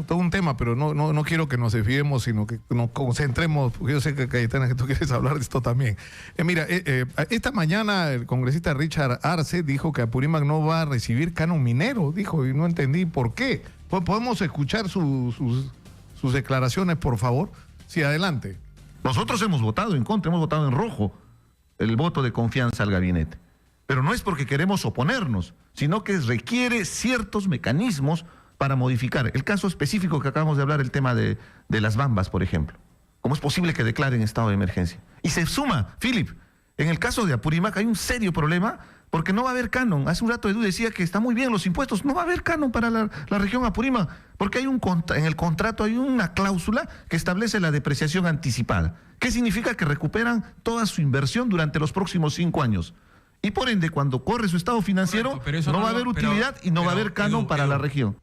todo un tema, pero no quiero que nos desviemos, sino que nos concentremos, porque yo sé que, Cayetana, que tú quieres hablar de esto también. Mira, esta mañana el congresista Richard Arce dijo que Apurímac no va a recibir canon minero, dijo, y no entendí por qué. ¿Podemos escuchar sus declaraciones, por favor? Sí, adelante. Nosotros hemos votado en contra, hemos votado en rojo el voto de confianza al gabinete. Pero no es porque queremos oponernos, sino que requiere ciertos mecanismos para modificar. El caso específico que acabamos de hablar, el tema de las Bambas, por ejemplo. ¿Cómo es posible que declaren estado de emergencia? Y se suma, Philip, en el caso de Apurímac hay un serio problema porque no va a haber canon. Hace un rato Edu decía que está muy bien los impuestos, no va a haber canon para la región Apurímac, porque en el contrato hay una cláusula que establece la depreciación anticipada. ¿Qué significa? Que recuperan toda su inversión durante los próximos 5 años. Y por ende, cuando corre su estado financiero, no va a haber utilidad y no va a haber canon para la región.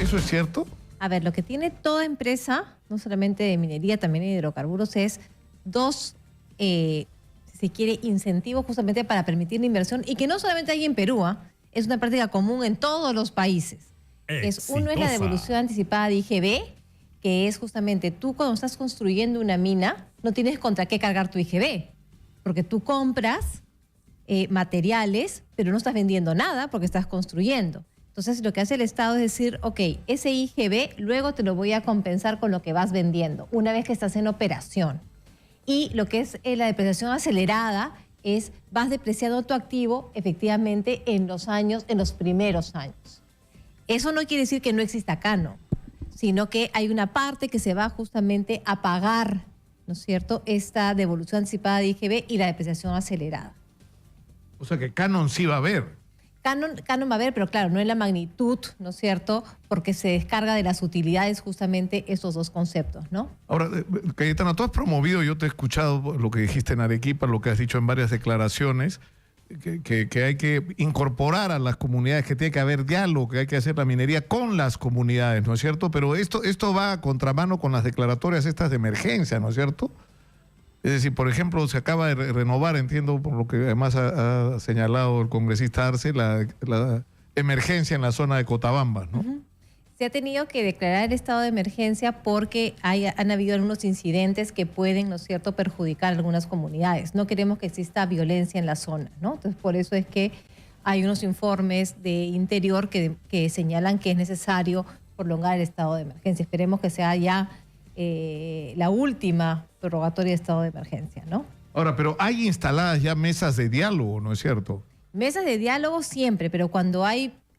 ¿Eso es cierto? A ver, lo que tiene toda empresa, no solamente de minería, también de hidrocarburos, es dos, si se quiere, incentivos justamente para permitir la inversión, y que no solamente hay en Perú, es una práctica común en todos los países. Uno es la devolución anticipada de IGB, que es justamente tú cuando estás construyendo una mina, no tienes contra qué cargar tu IGB, porque tú compras materiales, pero no estás vendiendo nada porque estás construyendo. Entonces lo que hace el Estado es decir, ok, ese IGB luego te lo voy a compensar con lo que vas vendiendo una vez que estás en operación. Y lo que es la depreciación acelerada es vas depreciando tu activo efectivamente en los primeros años. Eso no quiere decir que no exista canon, sino que hay una parte que se va justamente a pagar, ¿no es cierto?, esta devolución anticipada de IGB y la depreciación acelerada. O sea que canon sí va a haber. Canon va a haber, pero claro, no en la magnitud, ¿no es cierto?, porque se descarga de las utilidades justamente esos dos conceptos, ¿no? Ahora, Cayetana, tú has promovido, yo te he escuchado lo que dijiste en Arequipa, lo que has dicho en varias declaraciones, que hay que incorporar a las comunidades, que tiene que haber diálogo, que hay que hacer la minería con las comunidades, ¿no es cierto? Pero esto va a contramano con las declaratorias estas de emergencia, ¿no es cierto? Es decir, por ejemplo, se acaba de renovar, entiendo, por lo que además ha señalado el congresista Arce, la emergencia en la zona de Cotabamba, ¿no? Se ha tenido que declarar el estado de emergencia porque han habido algunos incidentes que pueden, ¿no es cierto?, perjudicar a algunas comunidades. No queremos que exista violencia en la zona, ¿no? Entonces, por eso es que hay unos informes de Interior que señalan que es necesario prolongar el estado de emergencia. Esperemos que sea ya la última prorrogatoria de estado de emergencia, ¿no? Ahora, pero hay instaladas ya mesas de diálogo, ¿no es cierto? Mesas de diálogo siempre, pero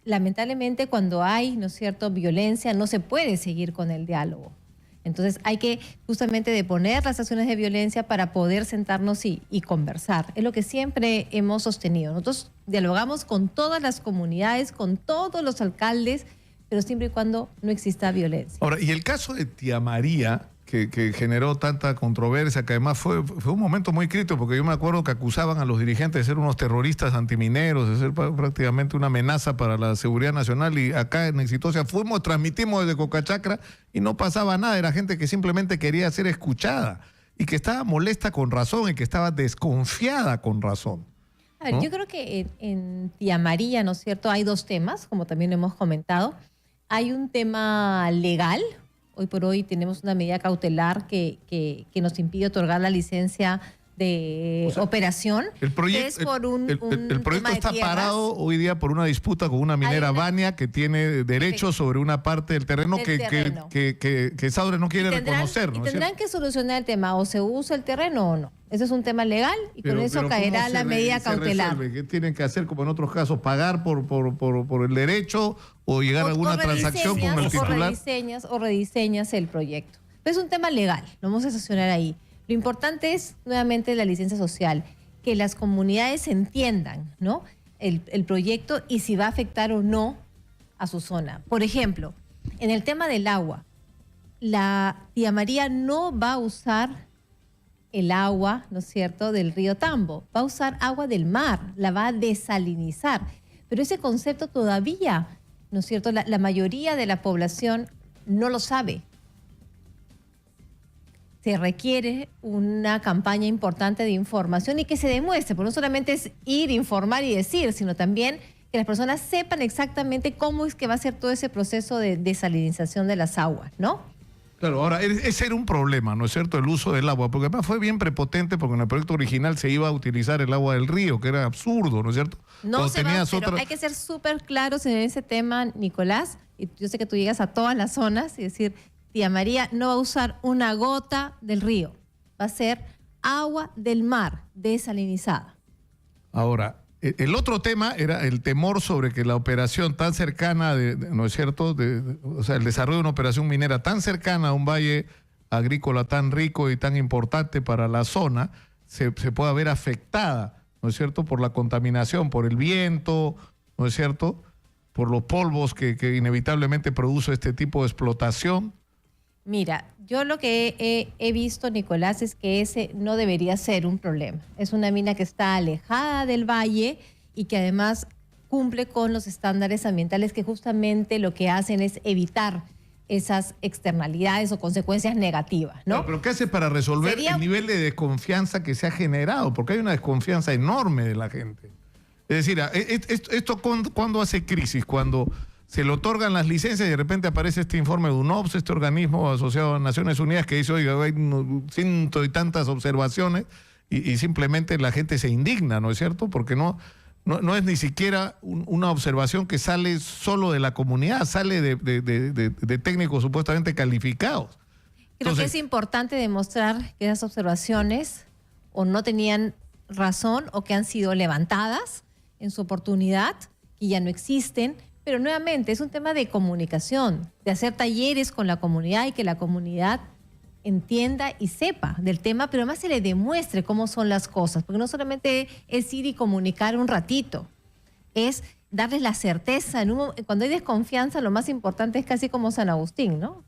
lamentablemente cuando hay, ¿no es cierto?, violencia, no se puede seguir con el diálogo. Entonces hay que justamente deponer las acciones de violencia para poder sentarnos y conversar. Es lo que siempre hemos sostenido. Nosotros dialogamos con todas las comunidades, con todos los alcaldes, pero siempre y cuando no exista violencia. Ahora, y el caso de Tía María, que generó tanta controversia, que además fue un momento muy crítico, porque yo me acuerdo que acusaban a los dirigentes de ser unos terroristas antimineros, de ser prácticamente una amenaza para la seguridad nacional, y acá en Exitosa transmitimos desde Cocachacra y no pasaba nada, era gente que simplemente quería ser escuchada y que estaba molesta con razón y que estaba desconfiada con razón. A ver, ¿no? Yo creo que en Tía María, ¿no es cierto?, hay dos temas, como también hemos comentado. Hay un tema legal. Hoy por hoy tenemos una medida cautelar que nos impide otorgar la licencia de operación. El proyecto está parado hoy día por una disputa con una minera Bania que tiene derechos sobre una parte del terreno que Saure no quiere reconocer, ¿no? Y tendrán que solucionar el tema, o se usa el terreno o no. Ese es un tema legal y con eso caerá la medida cautelar. ¿Qué tienen que hacer, como en otros casos, pagar por el derecho o llegar a alguna transacción con el titular? O rediseñas el proyecto. Pero es un tema legal, lo vamos a estacionar ahí. Lo importante es, nuevamente, la licencia social, que las comunidades entiendan, ¿no?, el proyecto y si va a afectar o no a su zona. Por ejemplo, en el tema del agua, la Tía María no va a usar el agua, ¿no es cierto?, del río Tambo, va a usar agua del mar, la va a desalinizar. Pero ese concepto todavía, ¿no es cierto?, la mayoría de la población no lo sabe. Se requiere una campaña importante de información y que se demuestre, porque no solamente es ir, informar y decir, sino también que las personas sepan exactamente cómo es que va a ser todo ese proceso de desalinización de las aguas, ¿no? Claro, ahora, ese era un problema, ¿no es cierto? El uso del agua, porque además fue bien prepotente porque en el proyecto original se iba a utilizar el agua del río, que era absurdo, ¿no es cierto? No Cuando se va, tenías pero otra- hay que ser súper claros en ese tema, Nicolás, y yo sé que tú llegas a todas las zonas y decir, tía María no va a usar una gota del río, va a ser agua del mar desalinizada. Ahora, el otro tema era el temor sobre que la operación tan cercana, ¿no es cierto? O sea, el desarrollo de una operación minera tan cercana a un valle agrícola tan rico y tan importante para la zona, se pueda ver afectada, ¿no es cierto? Por la contaminación, por el viento, ¿no es cierto? Por los polvos que inevitablemente produce este tipo de explotación. Mira, yo lo que he visto, Nicolás, es que ese no debería ser un problema. Es una mina que está alejada del valle y que además cumple con los estándares ambientales que justamente lo que hacen es evitar esas externalidades o consecuencias negativas, ¿no? Pero ¿qué hace para resolver Sería- el nivel de desconfianza que se ha generado? Porque hay una desconfianza enorme de la gente. Es decir, esto ¿cuándo hace crisis? Cuando se le otorgan las licencias y de repente aparece este informe de UNOPS, este organismo asociado a Naciones Unidas, que dice, oiga, hay ciento y tantas observaciones y simplemente la gente se indigna, ¿no es cierto? Porque no es ni siquiera una observación que sale solo de la comunidad, sale de técnicos supuestamente calificados. Creo Entonces, que es importante demostrar que esas observaciones o no tenían razón o que han sido levantadas en su oportunidad, que ya no existen, pero nuevamente es un tema de comunicación, de hacer talleres con la comunidad y que la comunidad entienda y sepa del tema, pero además se le demuestre cómo son las cosas, porque no solamente es ir y comunicar un ratito, es darles la certeza. Cuando hay desconfianza, lo más importante es casi como San Agustín, ¿no?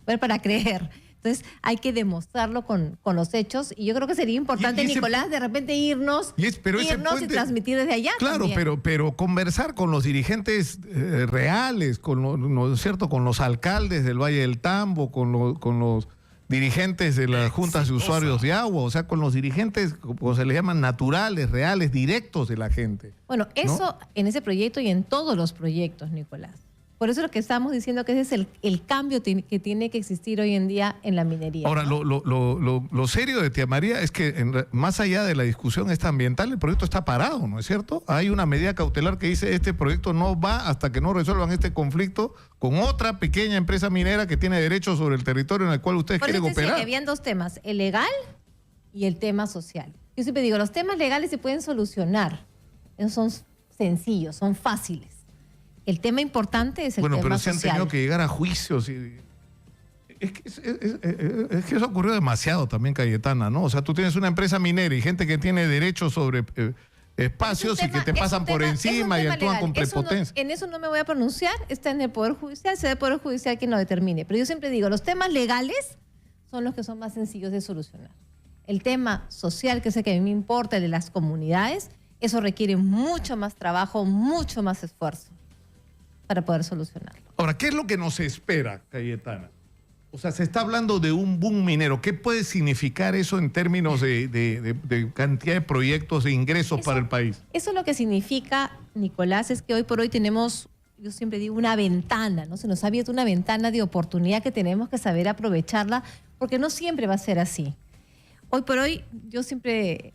Ver para creer. Entonces hay que demostrarlo con los hechos y yo creo que sería importante, Y ese- Nicolás, de repente irnos pero ese y puente- transmitir desde allá. Claro, también. pero conversar con los dirigentes reales, ¿no es cierto? Con los alcaldes del Valle del Tambo, con los dirigentes de las juntas de usuarios de agua, o sea, con los dirigentes, como se les llaman, naturales, reales, directos de la gente. Bueno, eso en ese proyecto y en todos los proyectos, Nicolás. Por eso es lo que estamos diciendo que ese es el cambio que tiene que existir hoy en día en la minería. Ahora, ¿no? lo serio de Tía María es que más allá de la discusión esta ambiental, el proyecto está parado, ¿no es cierto? Hay una medida cautelar que dice este proyecto no va hasta que no resuelvan este conflicto con otra pequeña empresa minera que tiene derechos sobre el territorio en el cual ustedes Por quieren eso decía operar. que habían dos temas, el legal y el tema social. Yo siempre digo, los temas legales se pueden solucionar. Esos son sencillos, son fáciles. El tema importante es el Bueno, tema pero se han social. tenido que llegar a juicios y... Es que eso ocurrió demasiado también, Cayetana, ¿no? O sea, tú tienes una empresa minera y gente que tiene derechos sobre espacios y que te pasan por encima y actúan con prepotencia. En eso no me voy a pronunciar, está en el Poder Judicial, será el Poder Judicial quien lo determine. Pero yo siempre digo, los temas legales son los que son más sencillos de solucionar. El tema social, que es el que a mí me importa, el de las comunidades, eso requiere mucho más trabajo, mucho más esfuerzo para poder solucionarlo. Ahora, ¿qué es lo que nos espera, Cayetana? O sea, se está hablando de un boom minero. ¿Qué puede significar eso en términos de cantidad de proyectos e ingresos para el país? Eso lo que significa, Nicolás, es que hoy por hoy tenemos, yo siempre digo, una ventana, ¿no? Se nos ha abierto una ventana de oportunidad que tenemos que saber aprovecharla, porque no siempre va a ser así. Hoy por hoy, yo siempre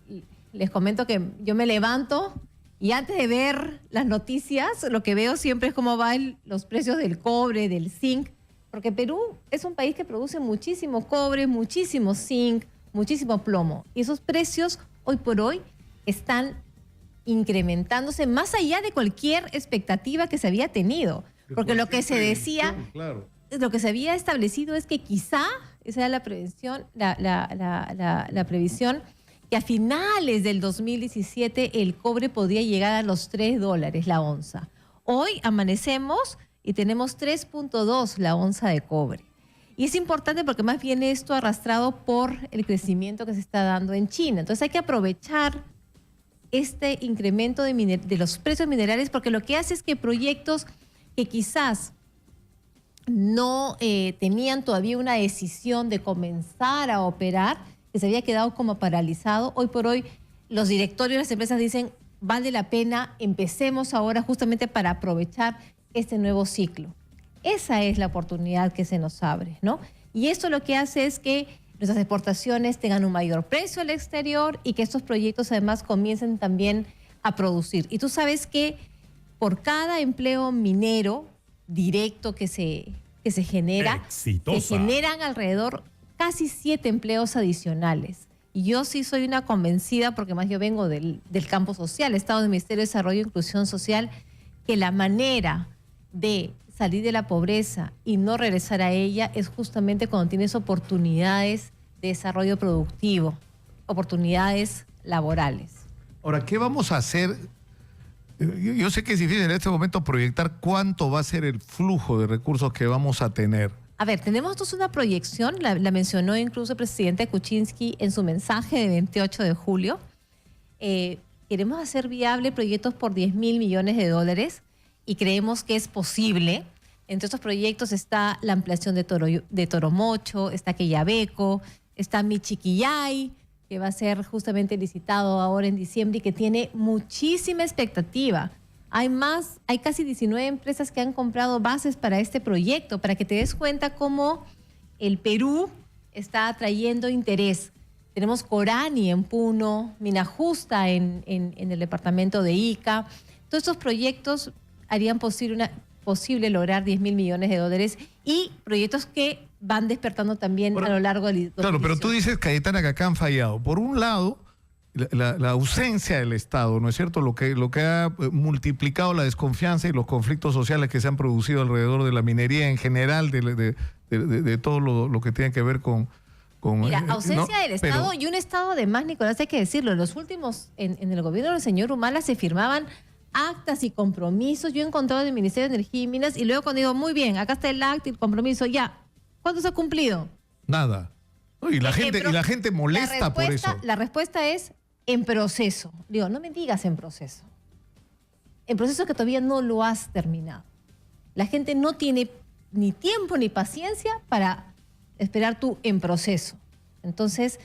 les comento que yo me levanto y antes de ver las noticias, lo que veo siempre es cómo van los precios del cobre, del zinc, porque Perú es un país que produce muchísimo cobre, muchísimo zinc, muchísimo plomo. Y esos precios hoy por hoy están incrementándose más allá de cualquier expectativa que se había tenido. Porque lo que se decía, Claro. lo que se había establecido es que quizá, esa era la prevención, la previsión, que a finales del 2017 el cobre podría llegar a los $3 la onza. Hoy amanecemos y tenemos 3.2 la onza de cobre. Y es importante porque más bien esto arrastrado por el crecimiento que se está dando en China. Entonces hay que aprovechar este incremento de los precios minerales porque lo que hace es que proyectos que quizás no tenían todavía una decisión de comenzar a operar, que se había quedado como paralizado, hoy por hoy los directorios de las empresas dicen vale la pena, empecemos ahora justamente para aprovechar este nuevo ciclo. Esa es la oportunidad que se nos abre, ¿no? Y esto lo que hace es que nuestras exportaciones tengan un mayor precio al exterior y que estos proyectos además comiencen también a producir. Y tú sabes que por cada empleo minero directo que se genera, Exitosa. se generan alrededor casi 7 empleos adicionales. Y yo sí soy una convencida, porque más yo vengo del campo social, he estado en el Ministerio de Desarrollo e Inclusión Social, que la manera de salir de la pobreza y no regresar a ella es justamente cuando tienes oportunidades de desarrollo productivo, oportunidades laborales. Ahora, ¿qué vamos a hacer? Yo sé que es difícil en este momento proyectar cuánto va a ser el flujo de recursos que vamos a tener. A ver, tenemos entonces una proyección, la mencionó incluso el presidente Kuczynski en su mensaje de 28 de julio. Queremos hacer viable proyectos por 10.000 millones de dólares y creemos que es posible. Entre estos proyectos está la ampliación de Toromocho, está Quellaveco, está Michiquillay, que va a ser justamente licitado ahora en diciembre y que tiene muchísima expectativa. Hay casi 19 empresas que han comprado bases para este proyecto, para que te des cuenta cómo el Perú está atrayendo interés. Tenemos Corani en Puno, Minajusta en el departamento de Ica. Todos estos proyectos harían posible lograr 10.000 millones de dólares y proyectos que van despertando también a lo largo del... Claro, pero tú dices, Cayetana, que acá han fallado. Por un lado, la ausencia del Estado, ¿no es cierto? Lo que ha multiplicado la desconfianza y los conflictos sociales que se han producido alrededor de la minería en general, de todo lo que tiene que ver con Mira, ausencia del Estado pero, y un Estado además, Nicolás, hay que decirlo, en los últimos, en el gobierno del señor Humala se firmaban actas y compromisos. Yo he encontrado en el Ministerio de Energía y Minas y luego cuando digo, muy bien, acá está el acta y el compromiso, ya, ¿cuánto se ha cumplido? nada. Y la gente molesta por eso. La respuesta es en proceso. Digo, no me digas en proceso. En proceso que todavía no lo has terminado. La gente no tiene ni tiempo ni paciencia para esperar tú en proceso. Entonces,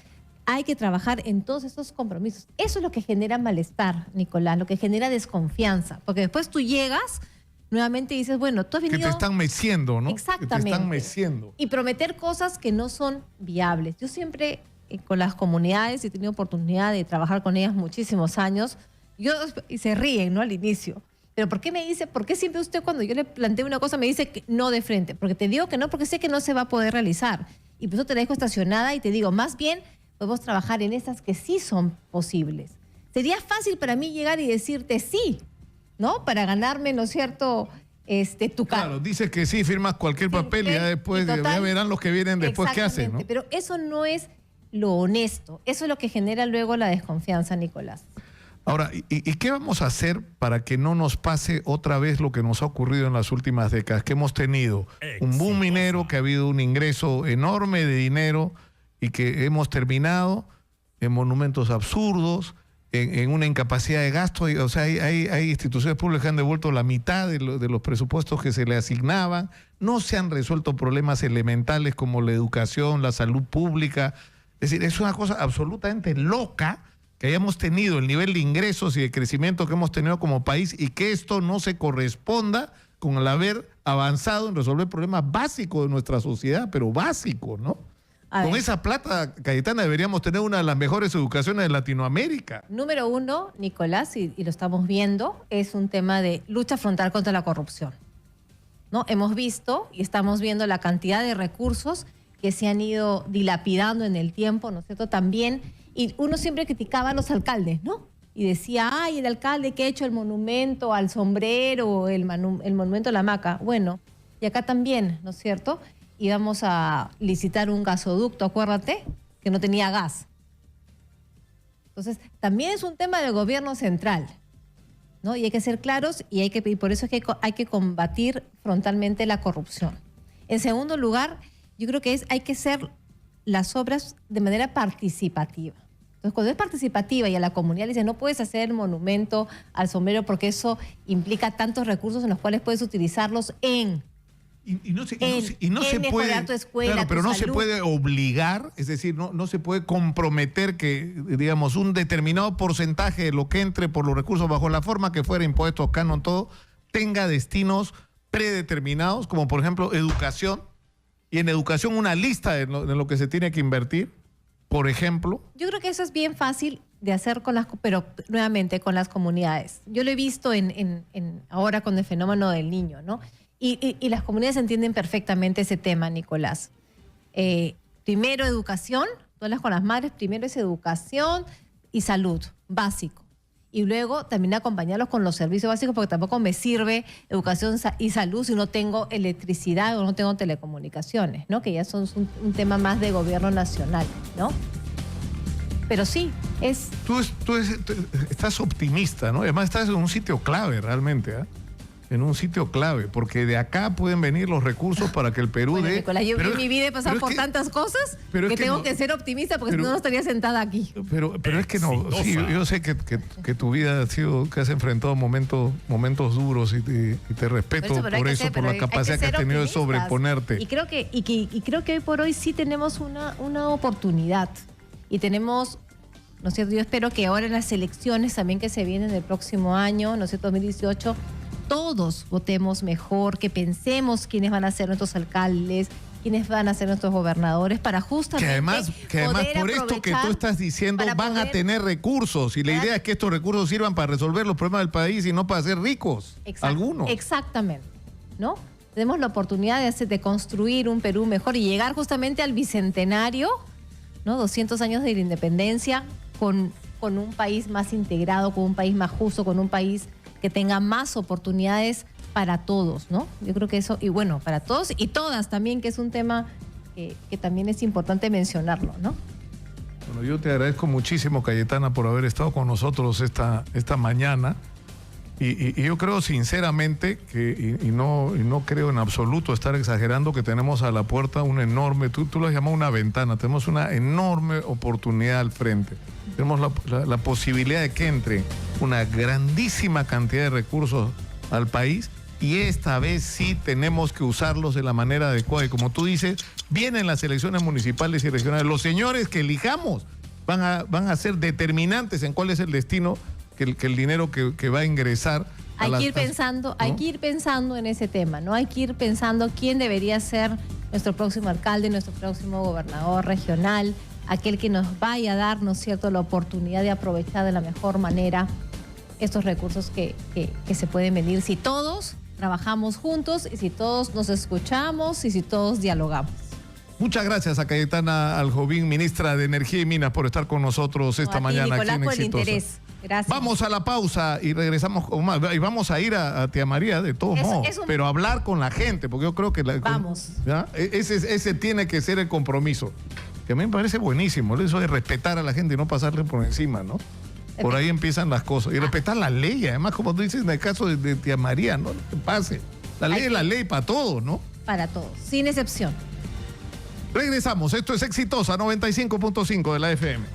hay que trabajar en todos estos compromisos. Eso es lo que genera malestar, Nicolás, lo que genera desconfianza. Porque después tú llegas nuevamente y dices, bueno, tú has venido... Que te están meciendo, ¿no? Exactamente. Que te están meciendo. Y prometer cosas que no son viables. Yo siempre, con las comunidades, he tenido oportunidad de trabajar con ellas muchísimos años, y se ríen, ¿no? Al inicio. Pero ¿por qué siempre usted cuando yo le planteo una cosa me dice que no de frente? Porque te digo que no, porque sé que no se va a poder realizar. Y por eso te la dejo estacionada y te digo, más bien podemos trabajar en esas que sí son posibles. Sería fácil para mí llegar y decirte sí, ¿no? Para ganarme, ¿no es cierto?, tu cargo. Claro, dices que sí, firmas cualquier papel y ya después ya verán los que vienen después qué hacen, ¿no? Pero eso no es lo honesto. Eso es lo que genera luego la desconfianza, Nicolás. Ahora, ¿y qué vamos a hacer para que no nos pase otra vez lo que nos ha ocurrido en las últimas décadas? Que hemos tenido un boom minero, que ha habido un ingreso enorme de dinero y que hemos terminado en monumentos absurdos, en una incapacidad de gasto. O sea, hay instituciones públicas que han devuelto la mitad de los presupuestos que se le asignaban. No se han resuelto problemas elementales como la educación, la salud pública. Es decir, es una cosa absolutamente loca que hayamos tenido el nivel de ingresos y de crecimiento que hemos tenido como país y que esto no se corresponda con el haber avanzado en resolver problemas básicos de nuestra sociedad, pero básicos, ¿no? Con esa plata, Cayetana, deberíamos tener una de las mejores educaciones de Latinoamérica. Número uno, Nicolás, y lo estamos viendo, es un tema de lucha frontal contra la corrupción, ¿no? Hemos visto y estamos viendo la cantidad de recursos que se han ido dilapidando en el tiempo, ¿no es cierto? También, y uno siempre criticaba a los alcaldes, ¿no? Y decía, ay, el alcalde que ha hecho el monumento al sombrero, el monumento a la hamaca. Bueno, y acá también, ¿no es cierto?, íbamos a licitar un gasoducto, acuérdate, que no tenía gas. Entonces, también es un tema del gobierno central, ¿no? Y hay que ser claros y por eso es que hay que combatir frontalmente la corrupción. En segundo lugar, yo creo que hay que hacer las obras de manera participativa. Entonces, cuando es participativa y a la comunidad le dice no puedes hacer el monumento al sombrero porque eso implica tantos recursos en los cuales puedes utilizarlos en... Y no se en puede, mejorar tu escuela, claro, pero tu no se salud. puede obligar, es decir, no se puede comprometer que, digamos, un determinado porcentaje de lo que entre por los recursos bajo la forma que fuera impuestos, canon, todo, tenga destinos predeterminados, como por ejemplo educación, y en educación una lista de lo que se tiene que invertir, por ejemplo. Yo creo que eso es bien fácil de hacer pero nuevamente con las comunidades. Yo lo he visto ahora con el fenómeno del niño, ¿no? Y las comunidades entienden perfectamente ese tema, Nicolás. Primero educación, tú hablas con las madres, primero es educación y salud, básico. Y luego también acompañarlos con los servicios básicos, porque tampoco me sirve educación y salud si no tengo electricidad o no tengo telecomunicaciones, ¿no? Que ya son un tema más de gobierno nacional, ¿no? Pero sí, Tú estás optimista, ¿no? Además estás en un sitio clave realmente, ¿eh? En un sitio clave, porque de acá pueden venir los recursos para que el Perú bueno, dé... Nicolás, yo en mi vida he pasado por tantas cosas que tengo que ser optimista, porque si no estaría sentada aquí. Pero es que no, sí, yo sé que tu vida ha sido, que has enfrentado momentos duros y te respeto por eso, por la capacidad que has tenido de sobreponerte. Y creo que hoy por hoy sí tenemos una oportunidad y tenemos, ¿no es cierto? Yo espero que ahora en las elecciones también que se vienen el próximo año, ¿no es cierto? 2018, todos votemos mejor, que pensemos quiénes van a ser nuestros alcaldes, quiénes van a ser nuestros gobernadores, para justamente que además por esto que tú estás diciendo van a tener recursos, y la idea es que estos recursos sirvan para resolver los problemas del país y no para ser ricos, algunos. Exactamente, ¿no? Tenemos la oportunidad de construir un Perú mejor y llegar justamente al bicentenario, ¿no? 200 años de la independencia, con un país más integrado, con un país más justo, con un país que tenga más oportunidades para todos, ¿no? Yo creo que eso, y bueno, para todos y todas también, que es un tema que también es importante mencionarlo, ¿no? Bueno, yo te agradezco muchísimo, Cayetana, por haber estado con nosotros esta mañana. Y yo creo sinceramente que, y no creo en absoluto estar exagerando, que tenemos a la puerta una enorme, tú lo has llamado una ventana, tenemos una enorme oportunidad al frente. Tenemos la posibilidad de que entre una grandísima cantidad de recursos al país, y esta vez sí tenemos que usarlos de la manera adecuada. Y como tú dices, vienen las elecciones municipales y regionales. Los señores que elijamos van a ser determinantes en cuál es el destino que el dinero que va a ingresar. Hay que ir pensando en ese tema, ¿no? Hay que ir pensando quién debería ser nuestro próximo alcalde, nuestro próximo gobernador regional, aquel que nos vaya a dar, ¿no es cierto?, la oportunidad de aprovechar de la mejor manera estos recursos que se pueden venir si todos trabajamos juntos y si todos nos escuchamos y si todos dialogamos. Muchas gracias a Cayetana Aljovín, ministra de Energía y Minas, por estar con nosotros esta mañana, Nicolás, aquí en por el Exitosa. interés. Gracias. Vamos a la pausa y regresamos con más. Y vamos a ir a Tía María de todos modos, pero hablar con la gente, porque yo creo que... Vamos. ¿Ya? Ese tiene que ser el compromiso, que a mí me parece buenísimo, eso de respetar a la gente y no pasarle por encima, ¿no? Por ahí empiezan las cosas. Y respetar la ley, además, como tú dices en el caso de Tía María, no te pase. La ley es la ley para todos, ¿no? Para todos, sin excepción. Regresamos, esto es Exitosa 95.5 de la FM.